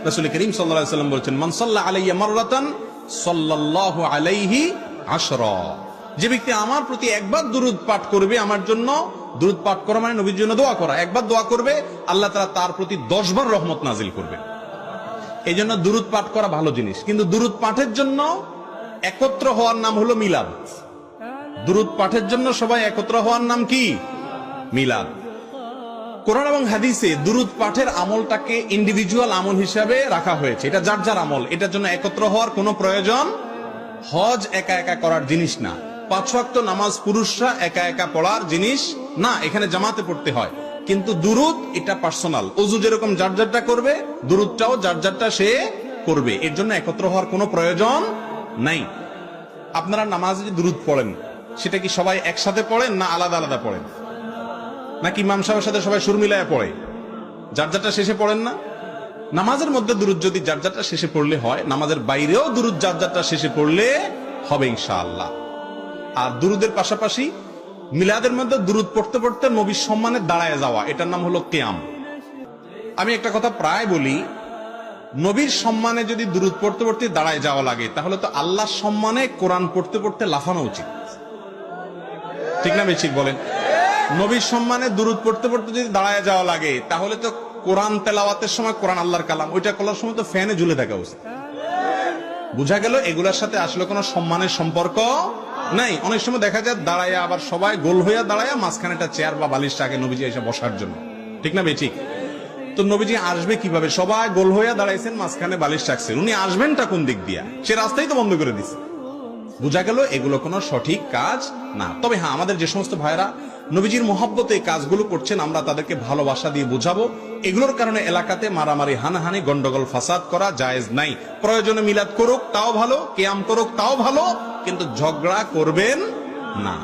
রাসূল করিম সাল্লাল্লাহু আলাইহি ওয়াসাল্লাম বলেছেন, মান সাল্লা আলাইয়া মাররাতান সাল্লাল্লাহু আলাইহি আশরা। যে ব্যক্তি আমার প্রতি একবার দুরূদ পাঠ করবে, আমার জন্য দুরূদ পাঠ করা মানে নবীর জন্য দোয়া করা, একবার দোয়া করবে আল্লাহ তাআলা তার প্রতি 10 বার রহমত নাজিল করবে। এই জন্য দুরূদ পাঠ করা ভালো জিনিস, কিন্তু দুরূদ পাঠের জন্য একত্র হওয়ার নাম হলো মিলাদ। দুরূদ পাঠের জন্য সবাই একত্র হওয়ার নাম কি? মিলাদ। কোরআন এবং হাদিসে দুরূদ পাঠের আমলটাকে ইন্ডিভিজুয়াল আমল হিসাবে রাখা হয়েছে, এটা যার যার আমল, এটার জন্য একত্র হওয়ার কোনো প্রয়োজন। হজ একা একা করার জিনিস না, 5 ওয়াক্ত নামাজ পুরুষরা একা একা পড়ার জিনিস না, এখানে জামাতে পড়তে হয়। কিন্তু দুরূদ এটা পার্সোনাল, ওযু যেরকম যার যারটা করবে, দুরূদটাও যার যারটা সে করবে, এর জন্য একত্র হওয়ার কোনো প্রয়োজন নাই। আপনারা নামাজে যে দুরূদ পড়েন সেটা কি সবাই একসাথে পড়েন না আলাদা আলাদা পড়েন? নাকি ইমাম সাহেবের সাথে সবাই সুর মিলায় পড়ে? যার যারটা শেষে পড়েন না? নামাজের মধ্যে দুরূদ যদি যার যারটা শেষে পড়লে হয়, নামাজের বাইরেও দুরূদ যার যারটা শেষে পড়লে হবে ইনশাআল্লাহ। আর দুরূদের পাশাপাশি মিলাদের মধ্যে দুরূদ পড়তে পড়তে নবীর সম্মানে দাঁড়ায় যাওয়া, এটার নাম হলো কিয়াম। আমি একটা কথা প্রায় বলি, নবীর সম্মানে যদি দুরূদ পড়তে পড়তে দাঁড়ায় যাওয়া লাগে, তাহলে তো আল্লাহর সম্মানে কোরআন পড়তে পড়তে লাফানো উচিত, ঠিক না? বেশি বলেন। নবীর সম্মানে দুরূদ পড়তে পড়তে যদি দাঁড়ায় যাওয়া লাগে, তাহলে তো কোরআন তেলাওয়াতের সময়, কোরআন আল্লাহর কালাম, ওইটা করার সময় তো ফ্যানে ঝুলে থাকা উচিত। বুঝা গেল এগুলোর সাথে আসলে কোনো সম্মানের সম্পর্ক নাই। অনেক সময় দেখা যায় দাঁড়ায়, আবার সবাই গোল হইয়া দাঁড়ায়, মাঝখানে একটা চেয়ার বা বালিশটা আগে নবীজি এসে বসার জন্য, ঠিক না? ঠিক। তো নবীজি আসবে কিভাবে? সবাই গোল হইয়া দাঁড়াইছেন, মাঝখানে বালিশ রাখছেন, উনি আসবেনটা কোন দিক দিয়া? সে রাস্তাই তো বন্ধ করে দিচ্ছে। বুঝা গেল এগুলো কোনো সঠিক কাজ না। তবে হ্যাঁ, আমাদের যে সমস্ত ভাইরা নবীজির মহব্বতে এই কাজগুলো করছেন, আমরা তাদেরকে ভালোবাসা দিয়ে বুঝাবো এগুলোর কারণে এলাকাতে মারামারি, হানাহানি, গন্ডগোল, ফাসাদ করা জায়েজ নাই। প্রয়োজনে মিলাদ করুক তাও ভালো, কিয়াম করুক তাও ভালো, কিন্তু ঝগড়া করবেন না।